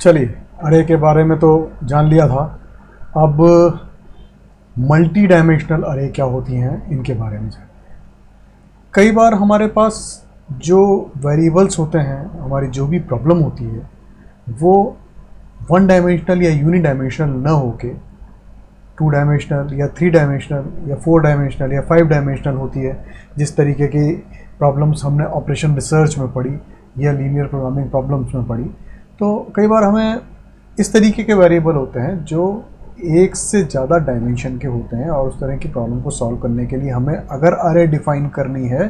चलिए, अरे के बारे में तो जान लिया था। अब मल्टी डायमेंशनल अरे क्या होती हैं इनके बारे में जान। कई बार हमारे पास जो वेरिएबल्स होते हैं, हमारी जो भी प्रॉब्लम होती है वो वन डायमेंशनल या यूनी डायमेंशनल न होके टू डायमेंशनल या थ्री डायमेंशनल या फोर डायमेंशनल या फाइव डायमेंशनल होती है। जिस तरीके की प्रॉब्लम्स हमने ऑपरेशन रिसर्च में पढ़ी या लीनियर प्रोग्रामिंग प्रॉब्लम्स में पढ़ी, तो कई बार हमें इस तरीके के वेरिएबल होते हैं जो एक से ज़्यादा डायमेंशन के होते हैं, और उस तरह की प्रॉब्लम को सॉल्व करने के लिए हमें अगर अरे डिफ़ाइन करनी है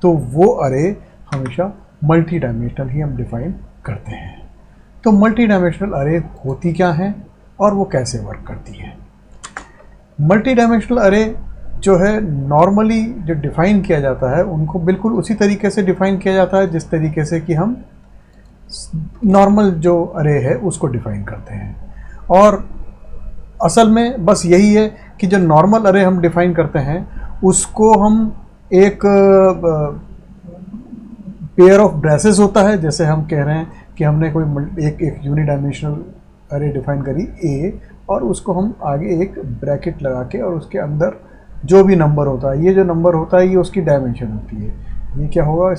तो वो अरे हमेशा मल्टी डायमेंशनल ही हम डिफ़ाइन करते हैं। तो मल्टी डायमेंशनल अरे होती क्या है और वो कैसे वर्क करती है। मल्टी डायमेंशनल अरे जो है नॉर्मली जो डिफ़ाइन किया जाता है उनको बिल्कुल उसी तरीके से डिफ़ाइन किया जाता है जिस तरीके से कि हम नॉर्मल जो अरे है उसको डिफ़ाइन करते हैं। और असल में बस यही है कि जो नॉर्मल अरे हम डिफ़ाइन करते हैं उसको हम एक पेयर ऑफ ब्रेसेस होता है, जैसे हम कह रहे हैं कि हमने कोई एक यूनिडायमेंशनल अरे डिफ़ाइन करी ए, और उसको हम आगे एक ब्रैकेट लगा के और उसके अंदर जो भी नंबर होता है, ये जो नंबर होता है ये उसकी डायमेंशन होती है। ये क्या होगा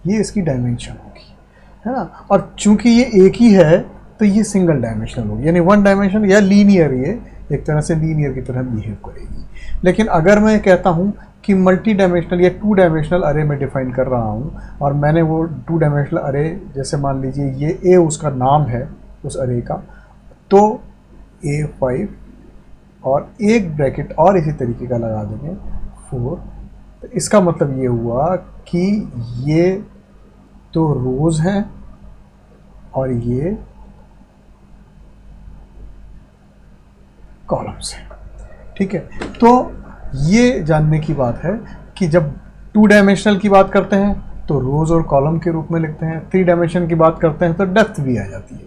ये इसकी डायमेंशन होगी, है ना। और चूंकि ये एक ही है तो ये सिंगल डायमेंशनल होगी, यानी वन डायमेंशन या लीनियर, ये एक तरह से लीनियर की तरह बिहेव करेगी। लेकिन अगर मैं कहता हूँ कि मल्टी डायमेंशनल या टू डायमेंशनल अरे में डिफ़ाइन कर रहा हूँ, और मैंने वो टू डायमेंशनल अरे, जैसे मान लीजिए ये ए उसका नाम है उस अरे का, तो A5 और एक ब्रैकेट और इसी तरीके का लगा देंगे 4। तो इसका मतलब ये हुआ कि ये तो रोज़ हैं और ये कॉलम्स हैं, ठीक है। तो ये जानने की बात है कि जब टू डायमेंशनल की बात करते हैं तो रोज़ और कॉलम के रूप में लिखते हैं, थ्री डायमेंशन की बात करते हैं तो डेप्थ भी आ जाती है।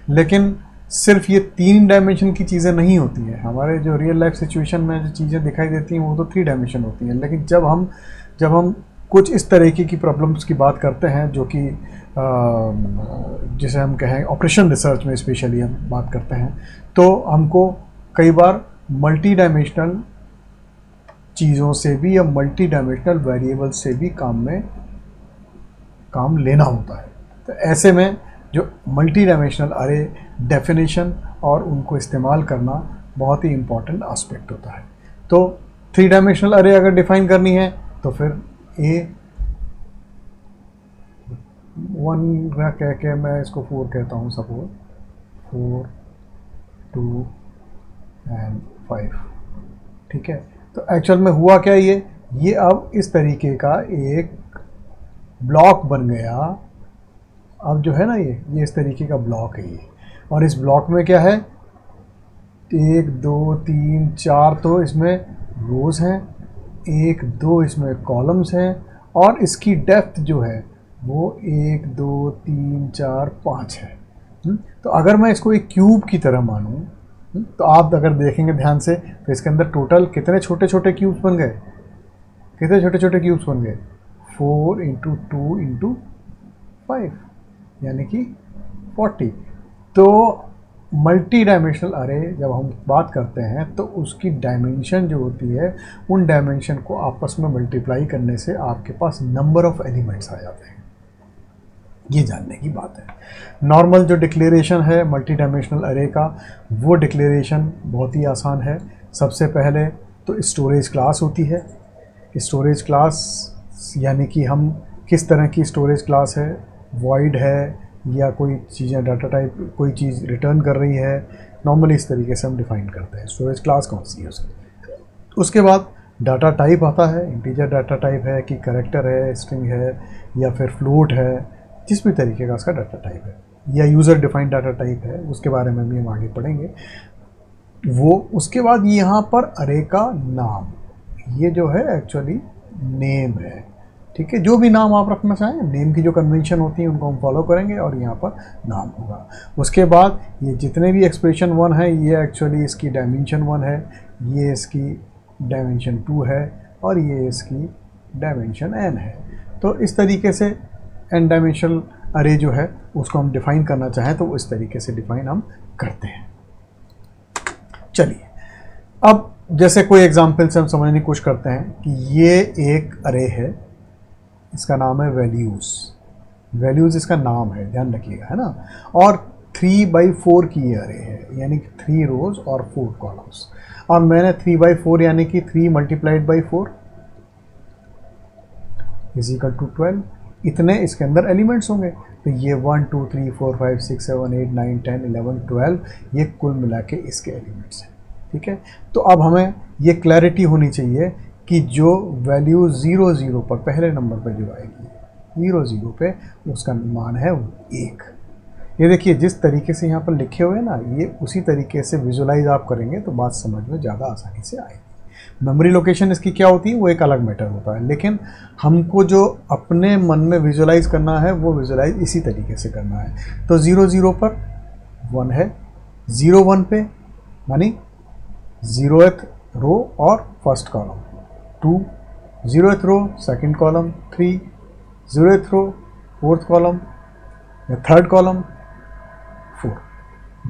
लेकिन सिर्फ ये तीन डायमेंशन की चीज़ें नहीं होती हैं, हमारे जो रियल लाइफ सिचुएशन में जो चीज़ें दिखाई देती हैं वो तो थ्री डायमेंशन होती हैं। लेकिन जब हम कुछ इस तरीके की प्रॉब्लम्स की बात करते हैं जो कि जिसे हम कहें ऑपरेशन रिसर्च में स्पेशली हम बात करते हैं, तो हमको कई बार मल्टी डायमेंशनल चीज़ों से भी या मल्टी डायमेंशनल वेरिएबल से भी काम लेना होता है। तो ऐसे में जो मल्टी डायमेंशनल अरे डेफिनेशन और उनको इस्तेमाल करना बहुत ही इम्पॉर्टेंट एस्पेक्ट होता है। तो थ्री डायमेंशनल अरे अगर डिफ़ाइन करनी है तो फिर A1 कह के मैं इसको 4 कहता हूँ, सपोज 4 2 एंड 5, ठीक है। तो एक्चुअल में हुआ क्या, ये अब इस तरीके का एक ब्लॉक बन गया। अब जो है ना ये इस तरीके का ब्लॉक है ये, और इस ब्लॉक में क्या है, 1 2 3 4 तो इसमें रोज़ हैं, 1 2 इसमें कॉलम्स हैं, और इसकी डेप्थ जो है वो 1 2 3 4 5 है। तो अगर मैं इसको एक क्यूब की तरह मानूं, तो आप अगर देखेंगे ध्यान से तो इसके अंदर टोटल कितने छोटे छोटे क्यूब्स बन गए, 4 इंटू 2 इंटू 5, यानी कि 40। तो मल्टी डायमेंशनल अरे जब हम बात करते हैं तो उसकी डायमेंशन जो होती है, उन डायमेंशन को आपस में मल्टीप्लाई करने से आपके पास नंबर ऑफ एलिमेंट्स आ जाते हैं। ये जानने की बात है। नॉर्मल जो डिक्लेरेशन है मल्टी डायमेंशनल अरे का, वो डिक्लेरेशन बहुत ही आसान है। सबसे पहले तो स्टोरेज क्लास होती है। स्टोरेज क्लास यानी कि हम किस तरह की स्टोरेज क्लास है, वॉइड है या कोई चीज़ें डाटा टाइप कोई चीज़ रिटर्न कर रही है, नॉर्मली इस तरीके से हम डिफ़ाइन करते हैं स्टोरेज क्लास कौन सी है उसकी। उसके बाद डाटा टाइप आता है, इंटीजर डाटा टाइप है कि कैरेक्टर है, स्ट्रिंग है या फिर फ्लोट है, जिस भी तरीके का उसका डाटा टाइप है, या यूज़र डिफाइंड डाटा टाइप है, उसके बारे में भी हम आगे पढ़ेंगे वो। उसके बाद यहाँ पर अरे का नाम, ये जो है एक्चुअली नेम है, ठीक है। जो भी नाम आप रखना चाहें, नेम की जो कन्वेंशन होती है उनको हम फॉलो करेंगे और यहाँ पर नाम होगा। उसके बाद ये जितने भी एक्सप्रेशन 1 है ये एक्चुअली इसकी डायमेंशन 1 है, ये इसकी डायमेंशन 2 है और ये इसकी डायमेंशन n है। तो इस तरीके से n डायमेंशनल अरे जो है उसको हम डिफाइन करना चाहें तो इस तरीके से डिफाइन हम करते हैं। चलिए अब जैसे कोई एग्जांपल से हम समझने की कोशिश करते हैं कि ये एक अरे है, इसका नाम है वैल्यूज़। वैल्यूज़ इसका नाम है, ध्यान रखिएगा, है ना। और 3/4 की ये अरे है, यानी कि 3 रोज और 4 कॉलम्स। और मैंने 3/4 यानी कि 3 multiplied by 4 is equal to 12, इतने इसके अंदर एलिमेंट्स होंगे। तो ये 1 2 3 4 5 6 7 8 9 10 11 12 ये कुल मिला के इसके एलिमेंट्स हैं, ठीक है। तो अब हमें ये क्लैरिटी होनी चाहिए कि जो वैल्यू 0 0 पर पहले नंबर पर जो आएगी 0 0 पे उसका मान है 1। ये देखिए जिस तरीके से यहाँ पर लिखे हुए हैं ना, ये उसी तरीके से विजुलाइज आप करेंगे तो बात समझ में ज़्यादा आसानी से आएगी। मेमोरी लोकेशन इसकी क्या होती है वो एक अलग मैटर होता है, लेकिन हमको जो अपने मन में विजुलाइज करना है वो विजुलाइज इसी तरीके से करना है। तो 0 0 पर 1 है, 0 1 पे मानी 0th रो और first column, 2 0th row second column, 3 0th row fourth column या थर्ड कॉलम, 4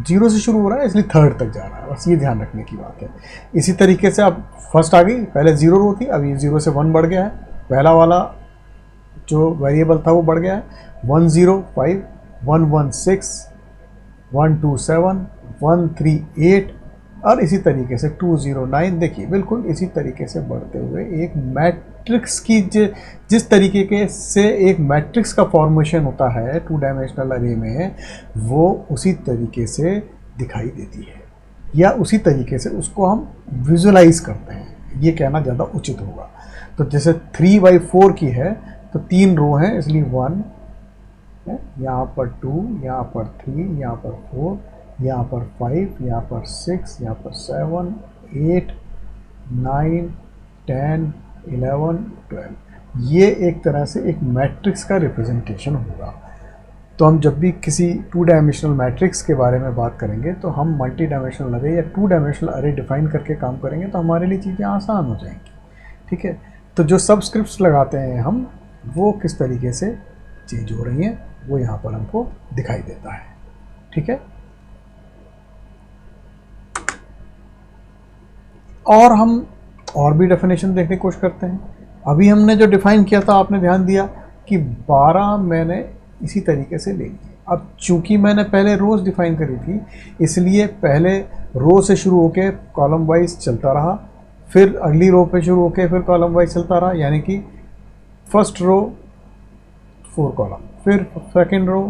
0 से शुरू हो रहा है इसलिए थर्ड तक जा रहा है, बस ये ध्यान रखने की बात है। इसी तरीके से अब फर्स्ट आ गई, पहले 0 रो थी, अब ये 0 से 1 बढ़ गया है, पहला वाला जो वेरिएबल था वो बढ़ गया है, 1 0 5 1 1 6 1 2 7 1 3 8 और इसी तरीके से 2 0 9। देखिए बिल्कुल इसी तरीके से बढ़ते हुए एक मैट्रिक्स की जिस तरीके के से एक मैट्रिक्स का फॉर्मेशन होता है 2 डायमेंशनल अरे में, वो उसी तरीके से दिखाई देती है या उसी तरीके से उसको हम विजुलाइज करते हैं, ये कहना ज़्यादा उचित होगा। तो जैसे 3/4 की है तो 3 रो हैं इसलिए 1, यहाँ पर 2, यहाँ पर 3, यहाँ पर 4, यहाँ पर 5, यहाँ पर 6, यहाँ पर 7 8 9 10 11 12। ये एक तरह से एक मैट्रिक्स का रिप्रेजेंटेशन होगा। तो हम जब भी किसी 2 डायमेंशनल मैट्रिक्स के बारे में बात करेंगे तो हम मल्टी डायमेंशनल अरे या 2 डायमेंशनल अरे डिफाइन करके काम करेंगे तो हमारे लिए चीज़ें आसान हो जाएंगी, ठीक है। तो जो सबस्क्रिप्ट्स लगाते हैं हम वो किस तरीके से चेंज हो रही हैं वो यहाँ पर हमको दिखाई देता है, ठीक है। और हम और भी डेफिनेशन देखने की कोशिश करते हैं। अभी हमने जो डिफाइन किया था आपने ध्यान दिया कि 12 मैंने इसी तरीके से ले लिए। अब चूंकि मैंने पहले रोज डिफाइन करी थी इसलिए पहले रो से शुरू होके कॉलम वाइज चलता रहा, फिर अगली रो पे शुरू होके फिर कॉलम वाइज चलता रहा, यानी कि फर्स्ट रो 4 कॉलम, फिर सेकेंड रो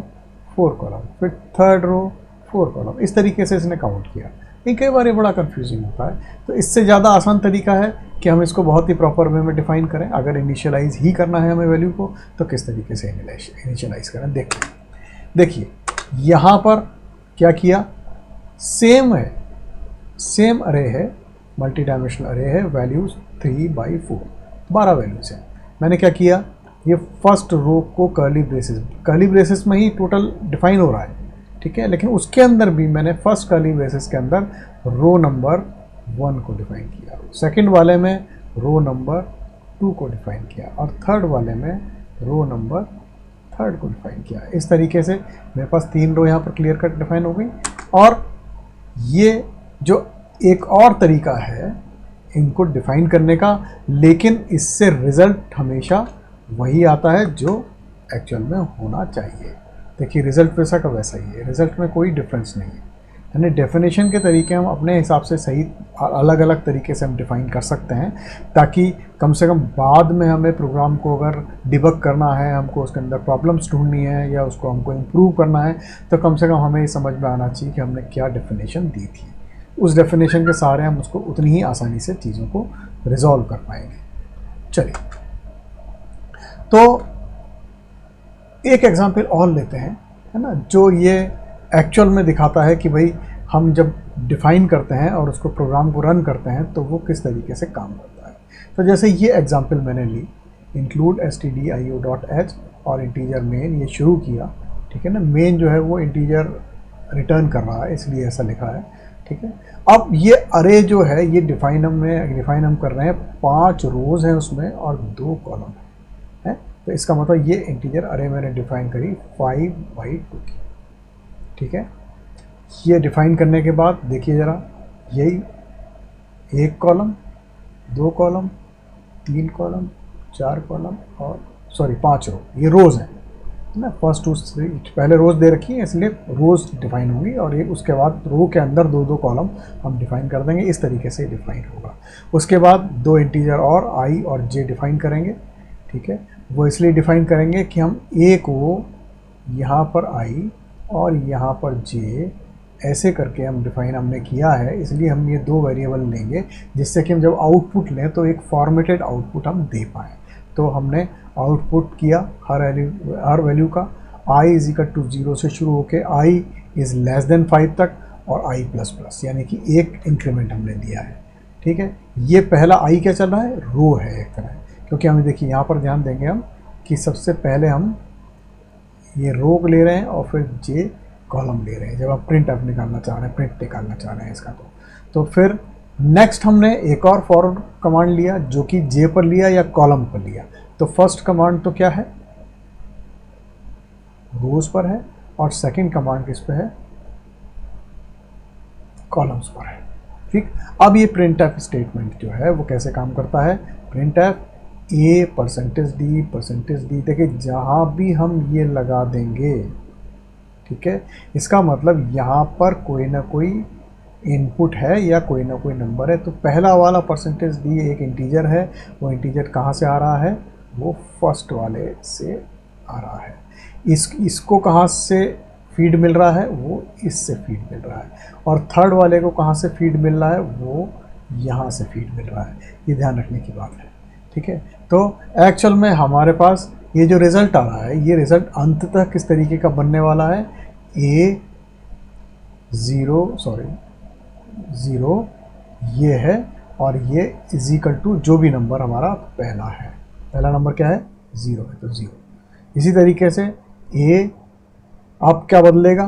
4 कॉलम, फिर थर्ड रो 4 कॉलम, इस तरीके से इसने काउंट किया। ये कई बार ये बड़ा कंफ्यूजिंग होता है, तो इससे ज़्यादा आसान तरीका है कि हम इसको बहुत ही प्रॉपर वे में डिफाइन करें। अगर इनिशियलाइज ही करना है हमें वैल्यू को तो किस तरीके से इनिशियलाइज करें देखिए यहाँ पर क्या किया, सेम है, सेम अरे है, मल्टी डायमेंशनल अरे है, वैल्यूज 3/4 12 वैल्यूज हैं। मैंने क्या किया, ये फर्स्ट रो को कर्ली ब्रेसेस में ही टोटल डिफाइन हो रहा है, ठीक है, लेकिन उसके अंदर भी मैंने फर्स्ट कर्ली ब्रेसेस के अंदर रो नंबर 1 को डिफाइन किया, सेकंड वाले में रो नंबर 2 को डिफाइन किया और थर्ड वाले में रो नंबर 3 को डिफाइन किया। इस तरीके से मेरे पास 3 रो यहाँ पर क्लियर कट डिफाइन हो गई। और ये जो एक और तरीका है इनको डिफाइन करने का, लेकिन इससे रिज़ल्ट हमेशा वही आता है जो एक्चुअल में होना चाहिए। देखिए रिज़ल्ट वैसा का वैसा ही है, रिज़ल्ट में कोई डिफरेंस नहीं है। यानी डेफिनेशन के तरीके हम अपने हिसाब से सही अलग अलग तरीके से हम डिफ़ाइन कर सकते हैं, ताकि कम से कम बाद में हमें प्रोग्राम को अगर डिबग करना है, हमको उसके अंदर प्रॉब्लम्स ढूंढनी है या उसको हमको इम्प्रूव करना है, तो कम से कम हमें ये समझ में आना चाहिए कि हमने क्या डेफिनेशन दी थी। उस डेफिनेशन के सहारे हम उसको उतनी ही आसानी से चीज़ों को रिजॉल्व कर पाएंगे। चलिए तो एक एग्जांपल और लेते हैं, है ना, जो ये एक्चुअल में दिखाता है कि भाई हम जब डिफ़ाइन करते हैं और उसको प्रोग्राम को रन करते हैं तो वो किस तरीके से काम करता है। तो जैसे ये एग्जांपल मैंने ली, इंक्लूड stdio.h और इंटीजर मेन, ये शुरू किया, ठीक है ना। मेन जो है वो इंटीजर रिटर्न कर रहा है इसलिए ऐसा लिखा है, ठीक है। अब ये अरे जो है ये डिफाइन हम कर रहे हैं, 5 रोज़ हैं उसमें और 2 कॉलम है, तो इसका मतलब ये इंटीजर अरे मैंने डिफाइन करी 5/2 की, ठीक है। ये डिफाइन करने के बाद देखिए ज़रा, यही एक कॉलम, 2 कॉलम, 3 कॉलम, 4 कॉलम और सॉरी 5 रो, ये रोज़ हैं ना। फर्स्ट 2 3 पहले रोज़ दे रखी है इसलिए रोज़ डिफाइन होंगी, और ये उसके बाद रो के अंदर 2-2 कॉलम हम डिफाइन कर देंगे। इस तरीके से डिफाइन होगा। उसके बाद 2 इंटीजर और आई और जे डिफाइन करेंगे, ठीक है। वो इसलिए डिफाइन करेंगे कि हम ए को यहाँ पर आई और यहाँ पर जे ऐसे करके हम डिफाइन हमने किया है, इसलिए हम ये 2 वेरिएबल लेंगे जिससे कि हम जब आउटपुट लें तो एक फॉर्मेटेड आउटपुट हम दे पाएँ। तो हमने आउटपुट किया हर वैल्यू का i इज इक्वल टू 0 से शुरू होकर i इज़ लेस देन 5 तक और i प्लस प्लस, यानी कि एक इंक्रीमेंट हमने दिया है, ठीक है। ये पहला i क्या चल रहा है, रो है एक तरह, क्योंकि हमें देखिए यहाँ पर ध्यान देंगे हम कि सबसे पहले हम ये रो ले रहे हैं और फिर j कॉलम ले रहे हैं जब आप प्रिंट निकालना चाह रहे हैं, प्रिंट निकालना चाह रहे हैं इसका। तो फिर नेक्स्ट हमने एक और फॉरवर्ड कमांड लिया जो कि जे पर लिया या कॉलम पर लिया। तो फर्स्ट कमांड तो क्या है, रोज पर है, और सेकंड कमांड किस पे है, कॉलम्स पर है, ठीक। अब ये प्रिंटफ स्टेटमेंट जो है वो कैसे काम करता है, प्रिंटफ ए %d, देखिए जहाँ भी हम ये लगा देंगे, ठीक है, इसका मतलब यहाँ पर कोई ना कोई इनपुट है या कोई ना कोई नंबर है। तो पहला वाला %d एक इंटीजर है, वो इंटीजर कहाँ से आ रहा है, वो फर्स्ट वाले से आ रहा है। इसको कहाँ से फीड मिल रहा है, वो इससे फीड मिल रहा है, और थर्ड वाले को कहाँ से फीड मिल रहा है, वो यहाँ से फीड मिल रहा है। ये ध्यान रखने की बात है, ठीक है। तो एक्चुअल में हमारे पास ये जो रिज़ल्ट आ रहा है, ये रिज़ल्ट अंततः किस तरीके का बनने वाला है, ज़ीरो ये है, और ये इज इक्वल टू जो भी नंबर हमारा पहला है, पहला नंबर क्या है, 0 है, तो 0। इसी तरीके से ए अब क्या बदलेगा,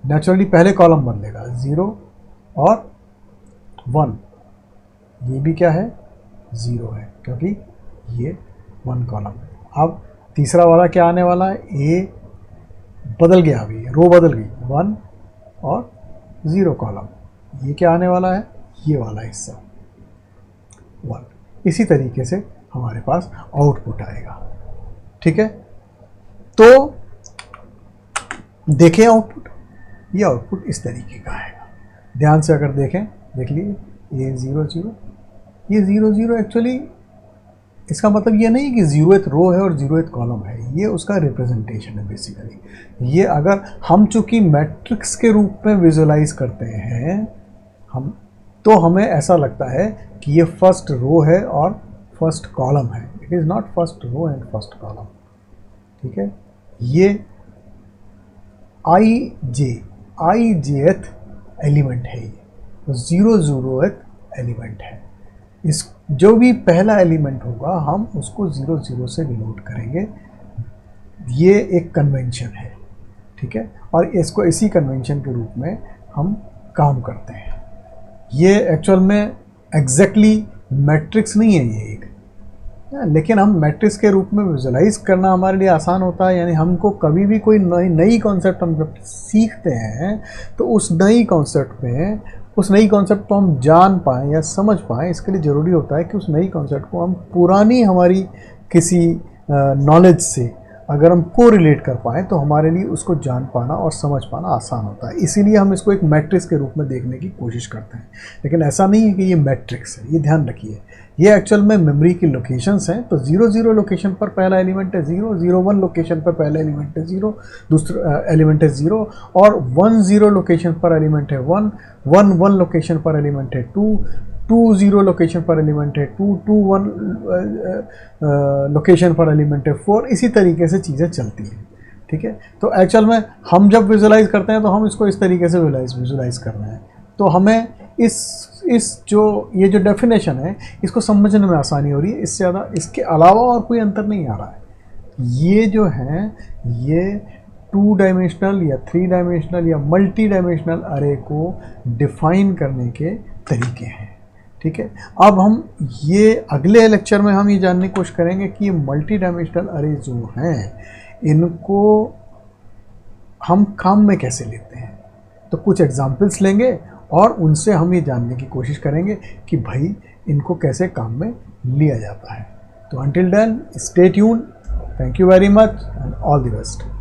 नेचुरली पहले कॉलम बदलेगा, 0 और 1, ये भी क्या है, 0 है, क्योंकि ये 1 कॉलम है। अब तीसरा वाला क्या आने वाला है, ए बदल गया, अभी रो बदल गई, 1 और 0 कॉलम, ये क्या आने वाला है, ये वाला हिस्सा 1। इसी तरीके से हमारे पास आउटपुट आएगा, ठीक है। तो देखें आउटपुट, ये आउटपुट इस तरीके का आएगा। ध्यान से अगर देखें, देख लीजिए ये 0 0, ये 0 0 एक्चुअली इसका मतलब ये नहीं कि 0th रो है और 0th कॉलम है, ये उसका रिप्रेजेंटेशन है बेसिकली। ये अगर हम चूँकि मैट्रिक्स के रूप में विजुलाइज करते हैं हम, तो हमें ऐसा लगता है कि ये फर्स्ट रो है और फर्स्ट कॉलम है। It is not first row and first column, ठीक है। ये आई जेथ एलिमेंट है, ये तो 0th एलिमेंट है। इस जो भी पहला एलिमेंट होगा हम उसको 0 0 से डिनोट करेंगे। ये एक कन्वेंशन है, ठीक है, और इसको इसी कन्वेंशन के रूप में हम काम करते हैं। ये एक्चुअल में एग्जैक्टली मैट्रिक्स नहीं है ये एक, लेकिन हम मैट्रिक्स के रूप में विजुलाइज करना हमारे लिए आसान होता है। यानी हमको कभी भी कोई नई कॉन्सेप्ट हम जब सीखते हैं तो उस नई कॉन्सेप्ट को हम जान पाएँ या समझ पाएँ, इसके लिए ज़रूरी होता है कि उस नई कॉन्सेप्ट को हम पुरानी हमारी किसी नॉलेज से अगर हम को रिलेट कर पाएँ तो हमारे लिए उसको जान पाना और समझ पाना आसान होता है। इसीलिए हम इसको एक मैट्रिक्स के रूप में देखने की कोशिश करते हैं, लेकिन ऐसा नहीं है कि ये मैट्रिक्स है, ये ध्यान रखिए। ये एक्चुअल में मेमोरी की लोकेशंस हैं। तो 0 0 लोकेशन पर पहला एलिमेंट है 0, 0 1 लोकेशन पर पहला एलिमेंट है 0, दूसरा एलिमेंट है 0, और 1 0 लोकेशन पर एलिमेंट है 1, 1 1 लोकेशन पर एलिमेंट है 2, 2 0 लोकेशन पर एलिमेंट है 2, 2 1 लोकेशन पर एलिमेंट है 4। इसी तरीके से चीज़ें चलती हैं, ठीक है। तो एक्चुअल में हम जब विजुलाइज करते हैं तो हम इसको इस तरीके से विजुलाइज कर रहे हैं, तो हमें इस जो डेफिनेशन है इसको समझने में आसानी हो रही है। इससे ज़्यादा इसके अलावा और कोई अंतर नहीं आ रहा है। ये जो है ये 2 डायमेंशनल या 3 डायमेंशनल या मल्टी डायमेंशनल अरे को डिफाइन करने के तरीके हैं। ठीक है। अब हम ये अगले लेक्चर में हम ये जानने की कोशिश करेंगे कि ये मल्टी डायमेंशनल अरे जो हैं इनको हम काम में कैसे लेते हैं। तो कुछ एग्जाम्पल्स लेंगे और उनसे हम ये जानने की कोशिश करेंगे कि भाई इनको कैसे काम में लिया जाता है। तो until then, stay tuned. Thank you very much and all the best.